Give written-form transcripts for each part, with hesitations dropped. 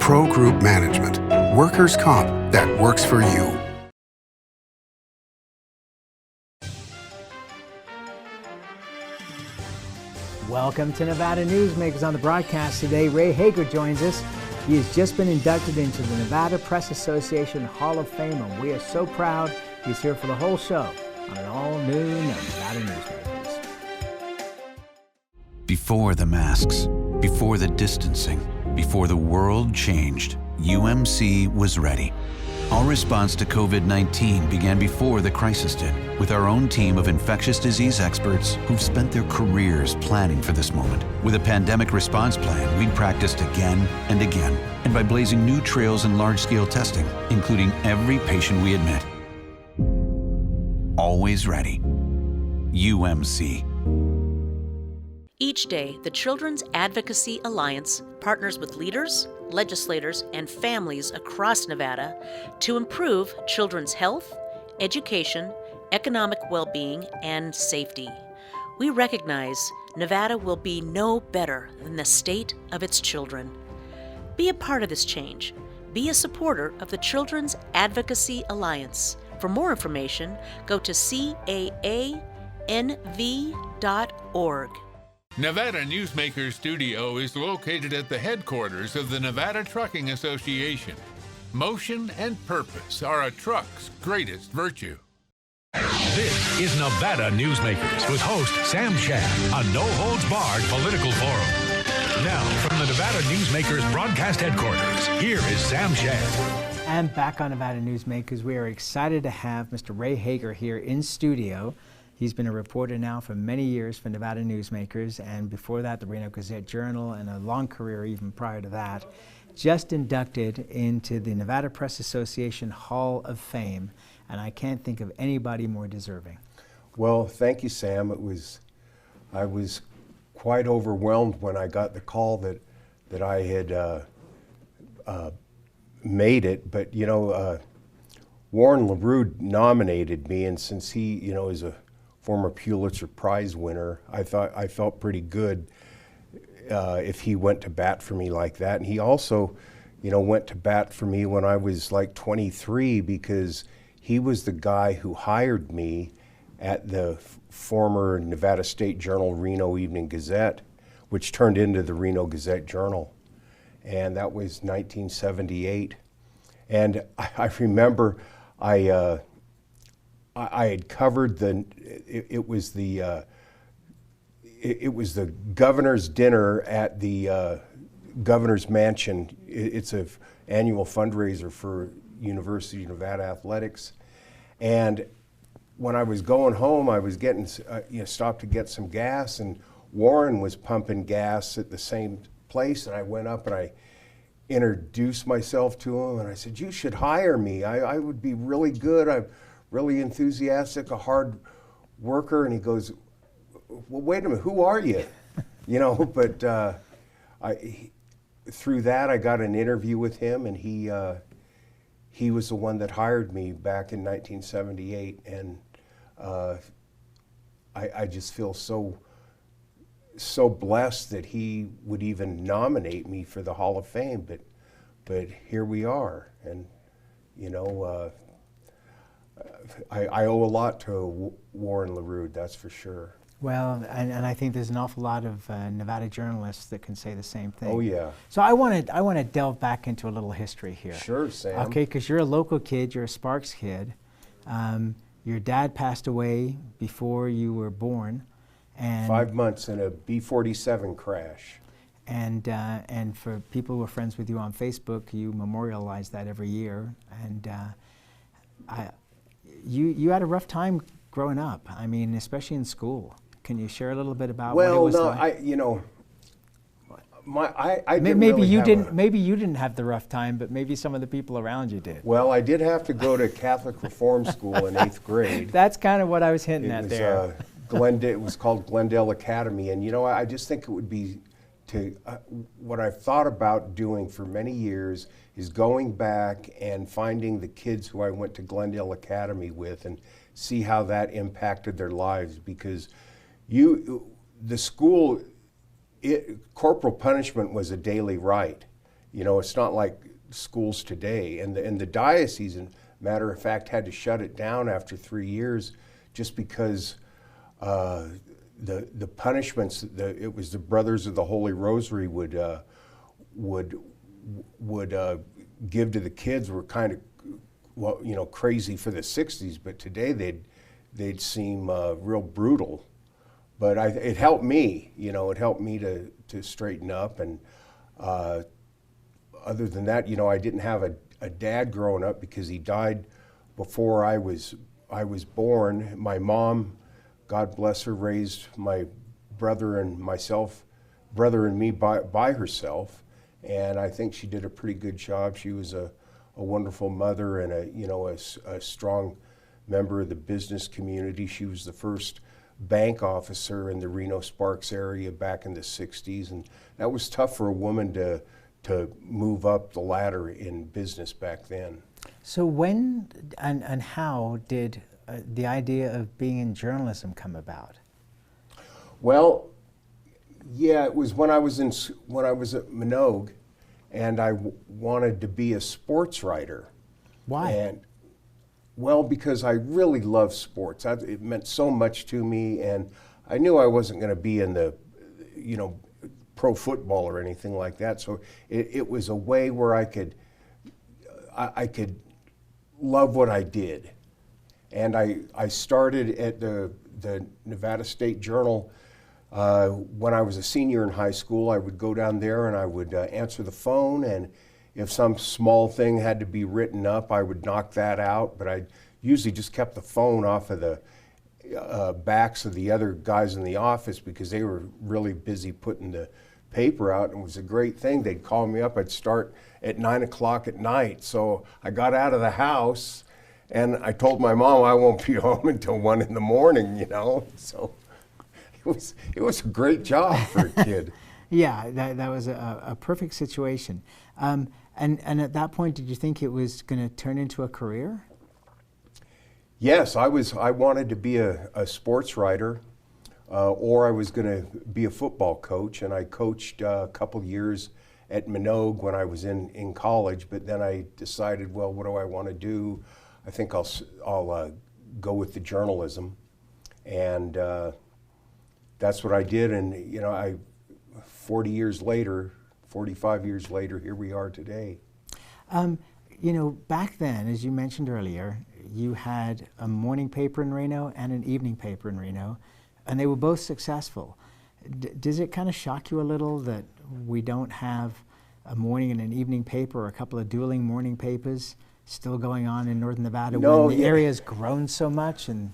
Pro Group Management. Workers' comp that works for you. Welcome to Nevada Newsmakers. On the broadcast today, Ray Hagar joins us. He has just been inducted into the Nevada Press Association Hall of Fame, and we are so proud he's here for the whole show on an all-new Nevada Newsmakers. Before the masks, before the distancing, before the world changed, UMC was ready. Our response to COVID-19 began before the crisis did, with our own team of infectious disease experts who've spent their careers planning for this moment. With a pandemic response plan, we'd practiced again and again, and by blazing new trails in large-scale testing, including every patient we admit. Always ready. UMC. Each day, the Children's Advocacy Alliance partners with leaders, legislators, and families across Nevada to improve children's health, education, economic well-being, and safety. We recognize Nevada will be no better than the state of its children. Be a part of this change. Be a supporter of the Children's Advocacy Alliance. For more information, go to caanv.org. Nevada Newsmakers Studio is located at the headquarters of the Nevada Trucking Association. Motion and purpose are a truck's greatest virtue. This is Nevada Newsmakers with host Sam Shad, a no-holds-barred political forum. Now, from the Nevada Newsmakers broadcast headquarters, here is Sam Shad. And back on Nevada Newsmakers, we are excited to have Mr. Ray Hagar here in studio. He's been a reporter now for many years for Nevada Newsmakers, and before that, the Reno Gazette-Journal, and a long career even prior to that. Just inducted into the Nevada Press Association Hall of Fame, and I can't think of anybody more deserving. Well, thank you, Sam. I was quite overwhelmed when I got the call that I had made it, but you know, Warren LaRue nominated me, and since he, you know, is a former Pulitzer Prize winner, I felt pretty good if he went to bat for me like that. And he also, you know, went to bat for me when I was like 23, because he was the guy who hired me at the former Nevada State Journal Reno Evening Gazette, which turned into the Reno Gazette-Journal. And that was 1978. And I remember I had covered it was the governor's dinner at the governor's mansion. It's an annual fundraiser for University of Nevada athletics. And when I was going home, I was getting stopped to get some gas, and Warren was pumping gas at the same place. And I went up and I introduced myself to him, and I said, "You should hire me. I would be really good. I'm really enthusiastic, a hard worker." And he goes, "Well, wait a minute, who are you?" You know, but through that, I got an interview with him, and he was the one that hired me back in 1978. And I just feel so blessed that he would even nominate me for the Hall of Fame. But here we are, and you know, I owe a lot to Warren LaRue, that's for sure. Well, and I think there's an awful lot of Nevada journalists that can say the same thing. Oh yeah. So I want to delve back into a little history here. Sure, Sam. Okay, because you're a local kid, you're a Sparks kid. Your dad passed away before you were born, and 5 months in a B-47 crash. And for people who are friends with you on Facebook, you memorialize that every year. And you had a rough time growing up. I mean, especially in school. Can you share a little bit about what it was like? Well, I didn't maybe really you have didn't. Maybe you didn't have the rough time, but maybe some of the people around you did. Well, I did have to go to Catholic Reform School in 8th grade. That's kind of what I was hinting at there. It was called Glendale Academy, and you know, I just think it would be what I've thought about doing for many years is going back and finding the kids who I went to Glendale Academy with and see how that impacted their lives, because the school, corporal punishment was a daily right. You know, it's not like schools today. And the diocese, matter of fact, had to shut it down after 3 years just because the punishments, it was the Brothers of the Holy Rosary would give to the kids were kind of, well, you know, crazy for the 60s, but today they'd seem real brutal. But it helped me, you know, it helped me to straighten up. And other than that, you know, I didn't have a dad growing up because he died before I was born. My mom, God bless her, raised my brother and me by herself. And I think she did a pretty good job. She was a wonderful mother and a strong member of the business community. She was the first bank officer in the Reno-Sparks area back in the 60s, and that was tough for a woman to move up the ladder in business back then. So when and how did the idea of being in journalism come about? Well, yeah, it was when I was at Minogue, and I wanted to be a sports writer. Why? And well, because I really love sports. It meant so much to me, and I knew I wasn't going to be in the, you know, pro football or anything like that. So it was a way where I could love what I did. And I started at the Nevada State Journal when I was a senior in high school. I would go down there and I would answer the phone, and if some small thing had to be written up, I would knock that out, but I usually just kept the phone off of the backs of the other guys in the office because they were really busy putting the paper out, and it was a great thing. They'd call me up. I'd start at 9 o'clock at night. So I got out of the house and I told my mom I won't be home until 1 in the morning, you know. So it was a great job for a kid. Yeah, that was a perfect situation. And at that point, did you think it was going to turn into a career? Yes, I wanted to be a sports writer, or I was going to be a football coach, and I coached a couple years at Minogue when I was in college, but then I decided, well, what do I want to do? I think I'll go with the journalism, and that's what I did. And you know, 45 years later, here we are today. You know, back then, as you mentioned earlier, you had a morning paper in Reno and an evening paper in Reno, and they were both successful. Does it kind of shock you a little that we don't have a morning and an evening paper, or a couple of dueling morning papers still going on in Northern Nevada when the area's grown so much? And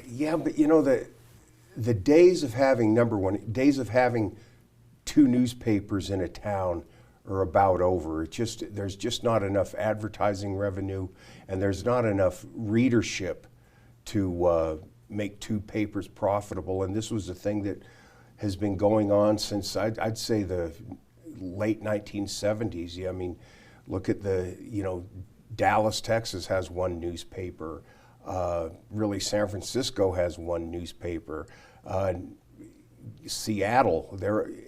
yeah, but you know, the days of having two newspapers in a town are about over. There's just not enough advertising revenue, and there's not enough readership to make two papers profitable. And this was a thing that has been going on since I'd say the late 1970s. Yeah, I mean, look at Dallas, Texas has one newspaper. Really, San Francisco has one newspaper. Seattle,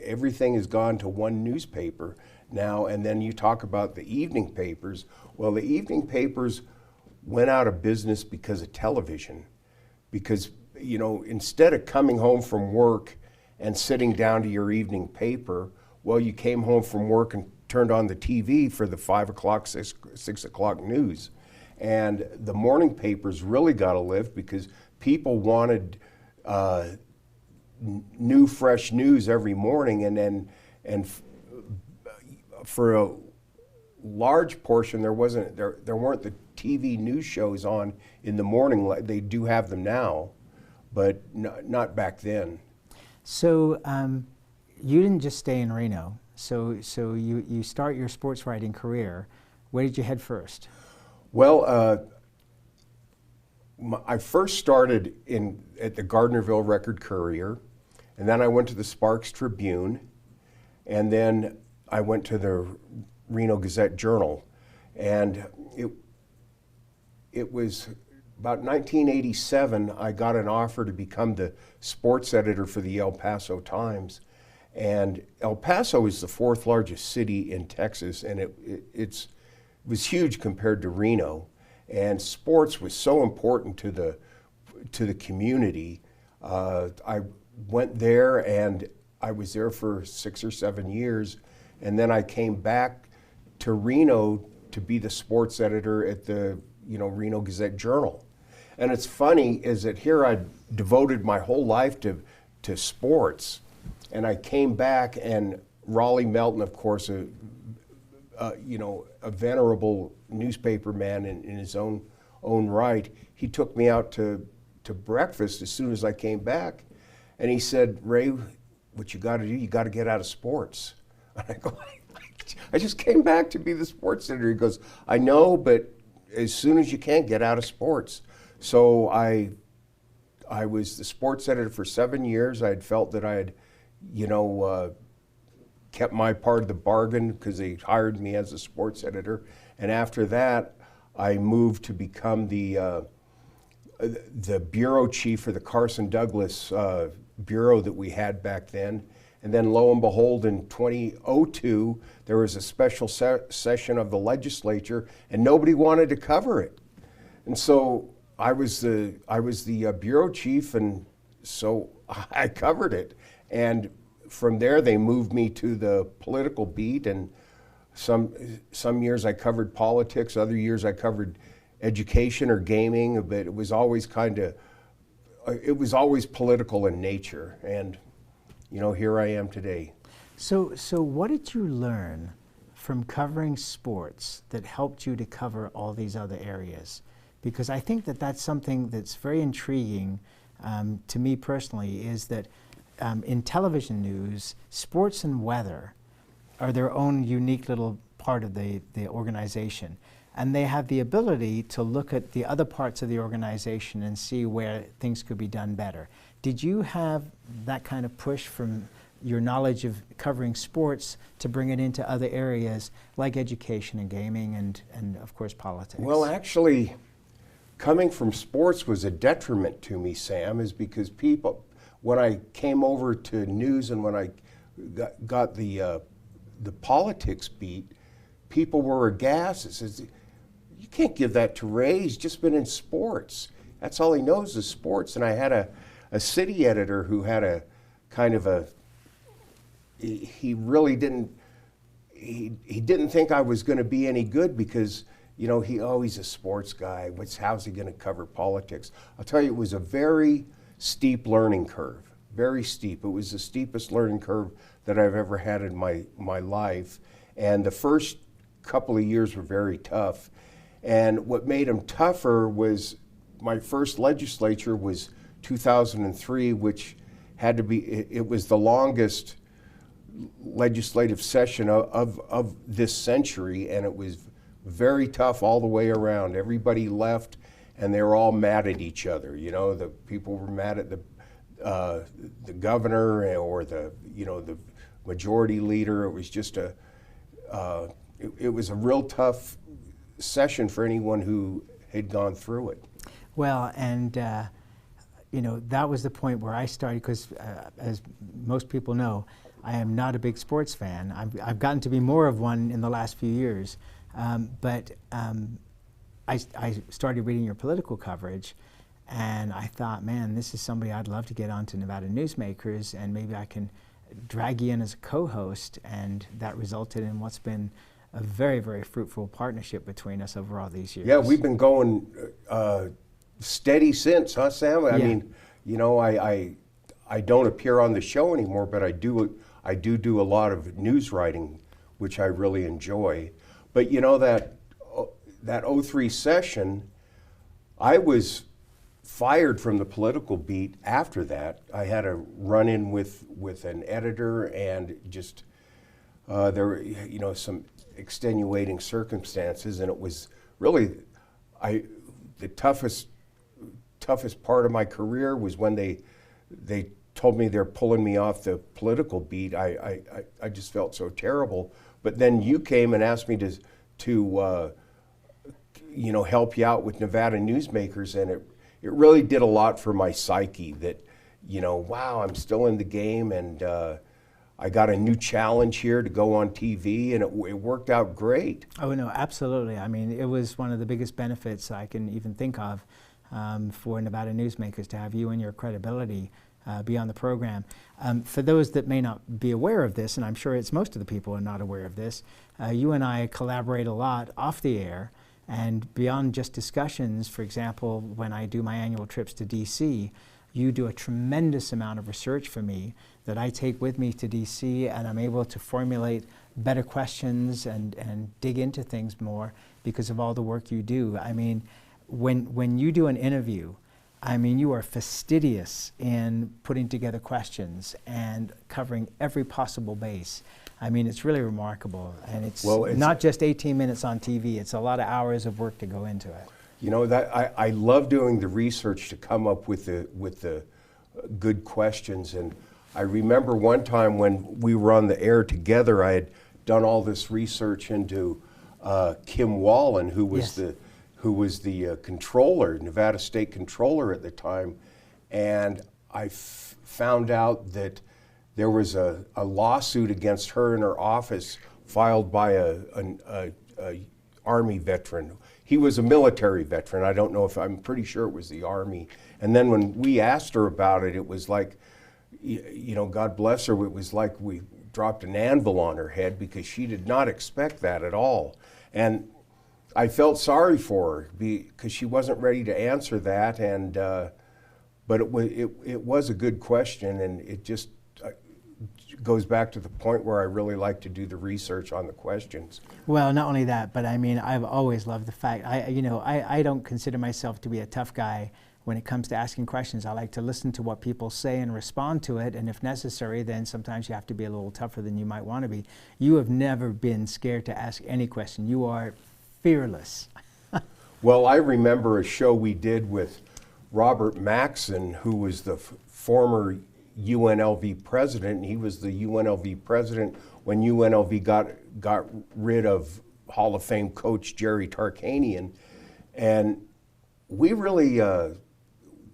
everything has gone to one newspaper now. And then you talk about the evening papers. Well, the evening papers went out of business because of television. Because, you know, instead of coming home from work and sitting down to your evening paper, well, you came home from work and turned on the TV for the 5 o'clock, 6 o'clock news. And the morning papers really got a lift because people wanted new, fresh news every morning, and for a large portion, there weren't the TV news shows on in the morning like they do have them now, but not back then. So you didn't just stay in Reno. So you start your sports writing career. Where did you head first? Well, I first started at the Gardnerville Record Courier, and then I went to the Sparks Tribune, and then I went to the Reno Gazette Journal. And it was about 1987, I got an offer to become the sports editor for the El Paso Times. And El Paso is the fourth largest city in Texas, and it was huge compared to Reno. And sports was so important to the community. I went there, and I was there for 6 or 7 years, and then I came back to Reno to be the sports editor at the Reno Gazette-Journal. And it's funny is that here I'd devoted my whole life to sports, and I came back, and Raleigh Melton, of course, a venerable newspaper man in his own right, he took me out to breakfast as soon as I came back, and he said, "Ray, what you got to do, you got to get out of sports." And I go, "I just came back to be the sports editor." He goes, "I know, but as soon as you can, get out of sports." So I was the sports editor for 7 years. I had felt that I had, kept my part of the bargain because they hired me as a sports editor. And after that, I moved to become the bureau chief for the Carson Douglas bureau that we had back then. And then lo and behold, in 2002, there was a special session of the legislature, and nobody wanted to cover it. And so I was the bureau chief, and so I covered it. And from there, they moved me to the political beat, and some years I covered politics, other years I covered education or gaming, but it was always political in nature. And here I am today. So what did you learn from covering sports that helped you to cover all these other areas? Because I think that that's something that's very intriguing to me personally, is that in television news, sports and weather are their own unique little part of the organization. And they have the ability to look at the other parts of the organization and see where things could be done better. Did you have that kind of push from your knowledge of covering sports to bring it into other areas like education and gaming and of course politics? Well, actually, coming from sports was a detriment to me, Sam, is because people, when I came over to news and when I got the politics beat, people were aghast. It says, "You can't give that to Ray. He's just been in sports. That's all he knows is sports." And I had a city editor who had a kind of he really didn't, he didn't think I was going to be any good because, he's a sports guy. How's he going to cover politics? I'll tell you, it was a very steep learning curve, very steep. It was the steepest learning curve that I've ever had in my life. And the first couple of years were very tough. And what made them tougher was my first legislature was 2003, which had to be, it was the longest legislative session of this century, and it was very tough all the way around. Everybody left, and they were all mad at each other. The people were mad at the governor or the majority leader. It was just it was a real tough session for anyone who had gone through it. Well, and that was the point where I started, because as most people know, I am not a big sports fan. I've gotten to be more of one in the last few years, but I started reading your political coverage, and I thought, man, this is somebody I'd love to get onto Nevada Newsmakers, and maybe I can drag you in as a co-host, and that resulted in what's been a very, very fruitful partnership between us over all these years. Yeah, we've been going steady since, huh, Sam? I mean, I don't appear on the show anymore, but I do a lot of news writing, which I really enjoy. But that 03 session, I was fired from the political beat after that. I had a run-in with an editor, and just there were some extenuating circumstances, and it was really the toughest part of my career was when they told me they're pulling me off the political beat. I just felt so terrible. But then you came and asked me to help you out with Nevada Newsmakers, and it really did a lot for my psyche that, wow, I'm still in the game, and I got a new challenge here to go on TV, and it worked out great. Oh, no, absolutely. I mean, it was one of the biggest benefits I can even think of for Nevada Newsmakers, to have you and your credibility be on the program. For those that may not be aware of this, and I'm sure it's most of the people are not aware of this, you and I collaborate a lot off the air, and beyond just discussions. For example, when I do my annual trips to DC, you do a tremendous amount of research for me that I take with me to DC, and I'm able to formulate better questions and dig into things more because of all the work you do. I mean, when you do an interview, I mean, you are fastidious in putting together questions and covering every possible base. I mean, it's really remarkable, and it's not just 18 minutes on TV, it's a lot of hours of work to go into it. You know, that I love doing the research to come up with the good questions. And I remember one time when we were on the air together, I had done all this research into Kim Wallen, who was the controller, Nevada State Controller at the time, and I found out that there was a lawsuit against her in her office filed by a Army veteran. He was a military veteran. I don't know if, I'm pretty sure it was the Army. And then when we asked her about it, it was like, you know, God bless her, it was like we dropped an anvil on her head, because she did not expect that at all. And I felt sorry for her because she wasn't ready to answer that, and but it was a good question, and it just goes back to the point where I really like to do the research on the questions. Well, not only that, but I mean, I've always loved the fact, I don't consider myself to be a tough guy when it comes to asking questions. I like to listen to what people say and respond to it, and if necessary, then sometimes you have to be a little tougher than you might want to be. You have never been scared to ask any question. You are fearless. Well, I remember a show we did with Robert Maxson, who was the former UNLV president, and he was the UNLV president when UNLV got rid of Hall of Fame coach Jerry Tarkanian, and we really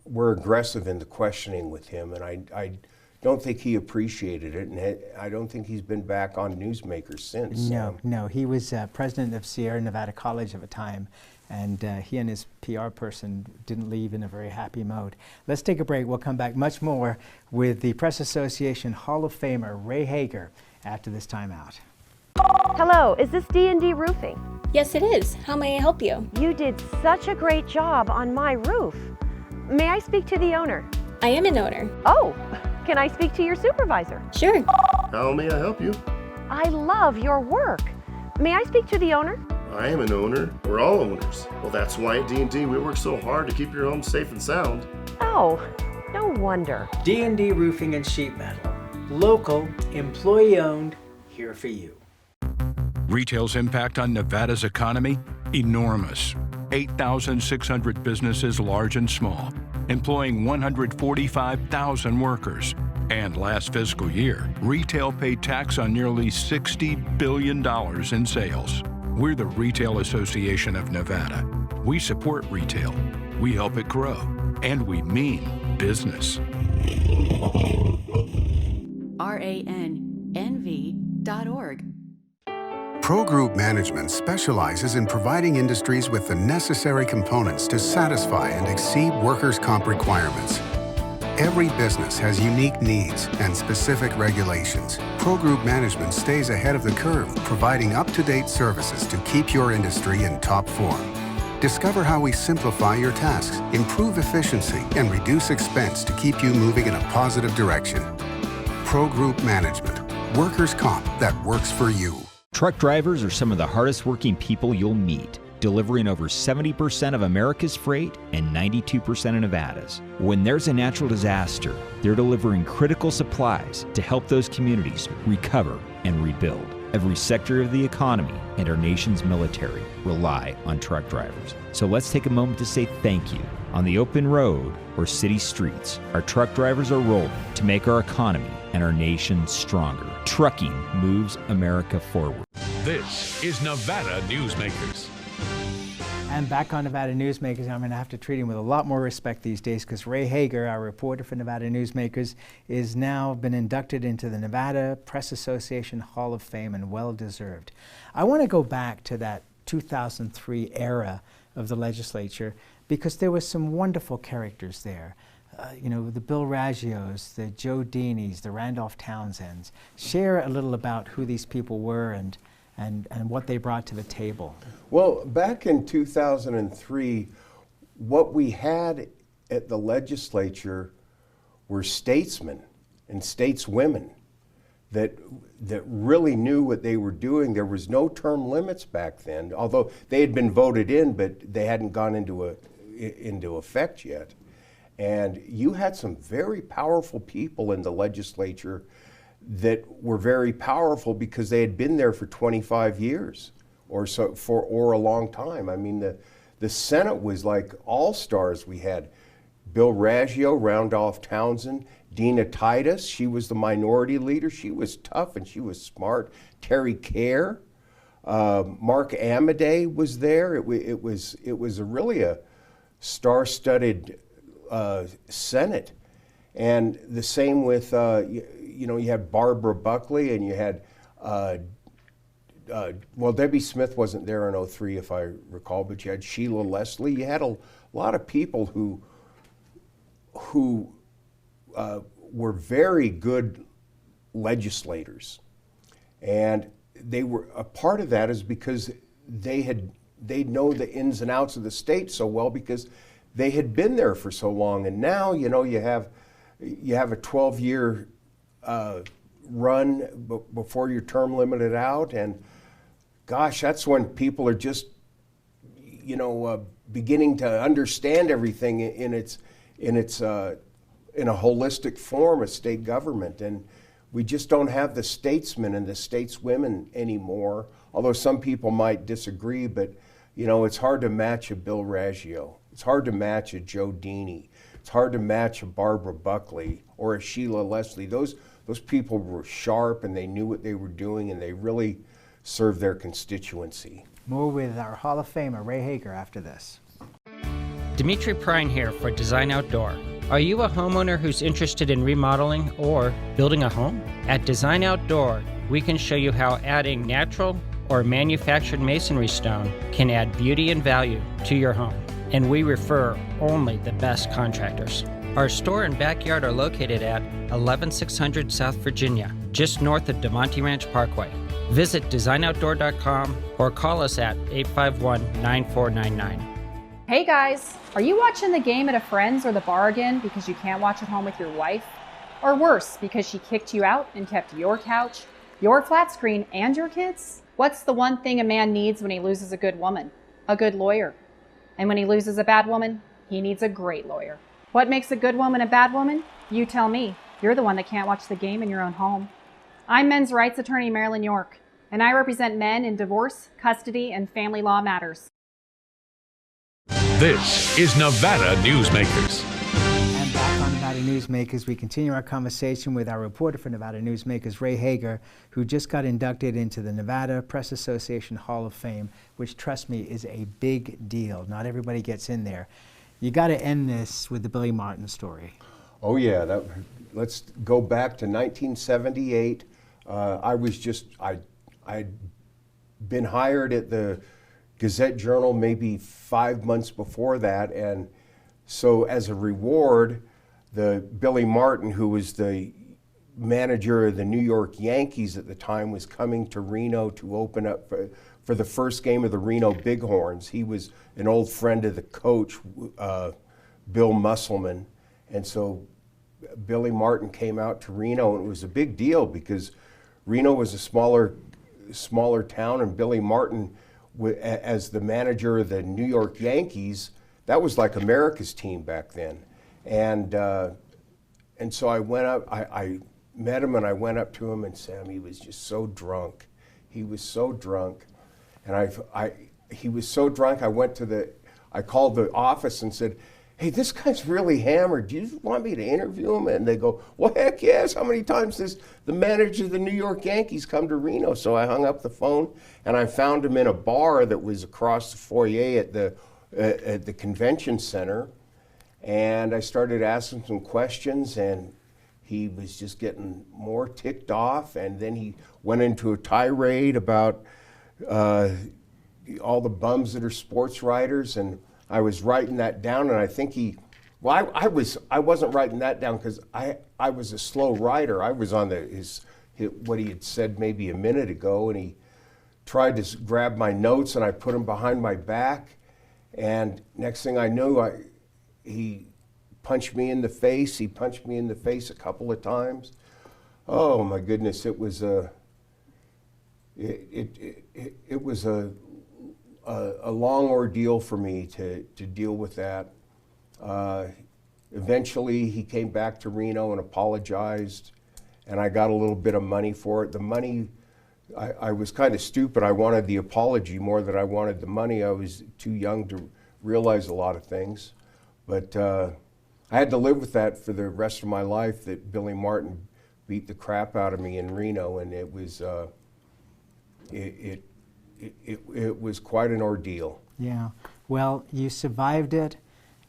were aggressive in the questioning with him, and I don't think he appreciated it, and I don't think he's been back on Newsmakers since. No, he was president of Sierra Nevada College at the time, and he and his PR person didn't leave in a very happy mode. Let's take a break. We'll come back much more with the Press Association Hall of Famer Ray Hagar after this timeout. Hello, is this D&D Roofing? Yes, it is. How may I help you? You did such a great job on my roof. May I speak to the owner? I am an owner. Oh, can I speak to your supervisor? Sure. How may I help you? I love your work. May I speak to the owner? I am an owner. We're all owners. Well, that's why at D&D we work so hard to keep your home safe and sound. Oh, no wonder. D&D Roofing and Sheet Metal. Local, employee-owned, here for you. Retail's impact on Nevada's economy? Enormous. 8,600 businesses, large and small, employing 145,000 workers. And last fiscal year, retail paid tax on nearly $60 billion in sales. We're the Retail Association of Nevada. We support retail, we help it grow, and we mean business. RANNV.org. Pro Group Management specializes in providing industries with the necessary components to satisfy and exceed workers' comp requirements. Every business has unique needs and specific regulations. Pro Group Management stays ahead of the curve, providing up-to-date services to keep your industry in top form. Discover how we simplify your tasks, improve efficiency, and reduce expense to keep you moving in a positive direction. Pro Group Management. Workers' comp that works for you. Truck drivers are some of the hardest working people you'll meet, delivering over 70% of America's freight and 92% of Nevada's. When there's a natural disaster, they're delivering critical supplies to help those communities recover and rebuild. Every sector of the economy and our nation's military rely on truck drivers. So let's take a moment to say thank you. On the open road or city streets, our truck drivers are rolling to make our economy and our nation stronger. Trucking moves America forward. This is Nevada Newsmakers. And back on Nevada Newsmakers, I'm going to have to treat him with a lot more respect these days because Ray Hagar, our reporter for Nevada Newsmakers, is now been inducted into the Nevada Press Association Hall of Fame, and well-deserved. I want to go back to that 2003 era of the legislature because there were some wonderful characters there. You know, the Bill Raggios, the Joe Deeneys, the Randolph Townsends. Share a little about who these people were and what they brought to the table. Well, back in 2003, what we had at the legislature were statesmen and stateswomen that really knew what they were doing. There was no term limits back then, although they had been voted in, but they hadn't gone into effect yet. And you had some very powerful people in the legislature that were very powerful because they had been there for 25 years or so, or a long time. I mean, the Senate was like all-stars. We had Bill Raggio, Randolph Townsend, Dina Titus. She was the minority leader. She was tough and she was smart. Terry Kerr, Mark Amadei was there. It was really a star-studded Senate. And the same with, you had Barbara Buckley, and you had, well, Debbie Smith wasn't there in '03, if I recall, but you had Sheila Leslie. You had a lot of people who were very good legislators. And they were, a part of that is because they know the ins and outs of the state so well because they had been there for so long. And now, you have a 12-year run before your term limited out, and gosh, that's when people are just, beginning to understand everything in a holistic form of state government, and we just don't have the statesmen and the stateswomen anymore. Although some people might disagree, but it's hard to match a Bill Raggio. It's hard to match a Joe Deeney. It's hard to match a Barbara Buckley or a Sheila Leslie. Those people were sharp and they knew what they were doing and they really served their constituency. More with our Hall of Famer, Ray Hagar, after this. Dimitri Prine here for Design Outdoor. Are you a homeowner who's interested in remodeling or building a home? At Design Outdoor, we can show you how adding natural or manufactured masonry stone can add beauty and value to your home. And we refer only the best contractors. Our store and backyard are located at 11600 South Virginia, just north of DeMonte Ranch Parkway. Visit designoutdoor.com or call us at 851-9499. Hey guys, are you watching the game at a friend's or the bar again because you can't watch at home with your wife? Or worse, because she kicked you out and kept your couch, your flat screen, and your kids? What's the one thing a man needs when he loses a good woman? A good lawyer. And when he loses a bad woman, he needs a great lawyer. What makes a good woman a bad woman? You tell me. You're the one that can't watch the game in your own home. I'm men's rights attorney Marilyn York, and I represent men in divorce, custody, and family law matters. This is Nevada Newsmakers. And back on Nevada Newsmakers, we continue our conversation with our reporter for Nevada Newsmakers, Ray Hagar, who just got inducted into the Nevada Press Association Hall of Fame, which, trust me, is a big deal. Not everybody gets in there. You got to end this with the Billy Martin story. Oh yeah, let's go back to 1978. I'd been hired at the Gazette-Journal maybe 5 months before that, and so as a reward, the Billy Martin, who was the manager of the New York Yankees at the time, was coming to Reno to open up for the first game of the Reno Bighorns. He was an old friend of the coach, Bill Musselman, and so Billy Martin came out to Reno, and it was a big deal because Reno was a smaller town, and Billy Martin, as the manager of the New York Yankees, that was like America's team back then. And so I went up, I met him and I went up to him, and Sam, he was just so drunk. He was so drunk. And he was so drunk, I called the office and said, hey, this guy's really hammered. Do you want me to interview him? And they go, well, heck yes. How many times does the manager of the New York Yankees come to Reno? So I hung up the phone, and I found him in a bar that was across the foyer at the convention center. And I started asking some questions, and he was just getting more ticked off. And then he went into a tirade about all the bums that are sports writers, and I was writing that down, and I think I wasn't writing that down because I was a slow writer. I was on what he had said maybe a minute ago, and he tried to grab my notes, and I put them behind my back, and next thing I knew, he punched me in the face. He punched me in the face a couple of times. Oh my goodness, it was a long ordeal for me to deal with that. Eventually, he came back to Reno and apologized, and I got a little bit of money for it. The money, I was kind of stupid. I wanted the apology more than I wanted the money. I was too young to realize a lot of things. But I had to live with that for the rest of my life, that Billy Martin beat the crap out of me in Reno, and it was it was quite an ordeal. Yeah, well, you survived it,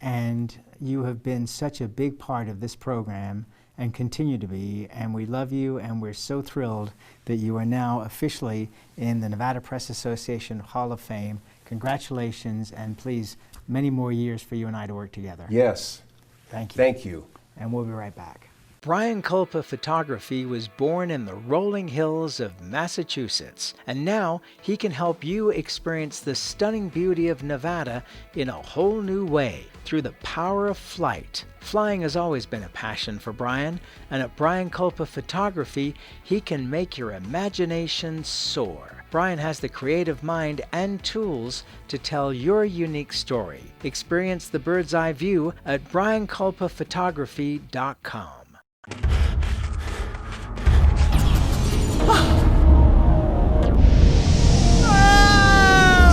and you have been such a big part of this program and continue to be, and we love you, and we're so thrilled that you are now officially in the Nevada Press Association Hall of Fame. Congratulations, and please, many more years for you and I to work together. Yes. Thank you. Thank you. And we'll be right back. Brian Culpa Photography was born in the rolling hills of Massachusetts, and now he can help you experience the stunning beauty of Nevada in a whole new way through the power of flight. Flying has always been a passion for Brian, and at Brian Culpa Photography, he can make your imagination soar. Brian has the creative mind and tools to tell your unique story. Experience the bird's eye view at brianculpaphotography.com.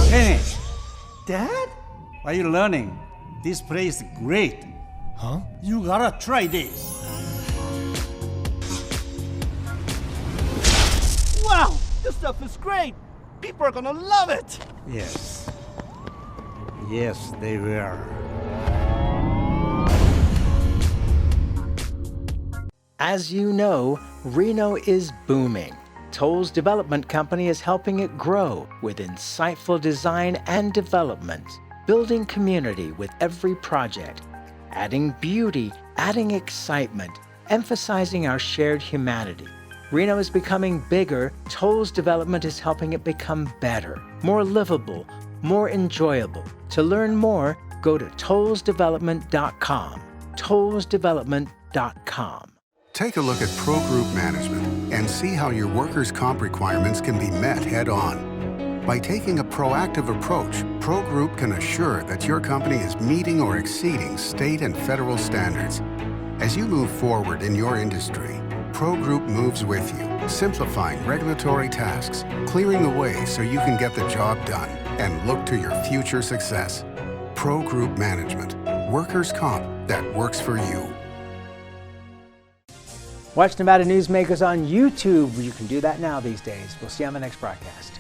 Hey, Dad? What are you learning? This place is great. Huh? You gotta try this. Wow, this stuff is great. People are gonna love it. Yes. Yes, they will. As you know, Reno is booming. Toll's development company is helping it grow with insightful design and development, building community with every project, adding beauty, adding excitement, emphasizing our shared humanity. Reno is becoming bigger. Toll's development is helping it become better, more livable, more enjoyable. To learn more, go to tollsdevelopment.com. tollsdevelopment.com. Take a look at Pro Group Management and see how your workers' comp requirements can be met head-on. By taking a proactive approach, Pro Group can assure that your company is meeting or exceeding state and federal standards. As you move forward in your industry, Pro Group moves with you, simplifying regulatory tasks, clearing the way so you can get the job done and look to your future success. Pro Group Management, workers' comp that works for you. Watch Nevada Newsmakers on YouTube. You can do that now these days. We'll see you on the next broadcast.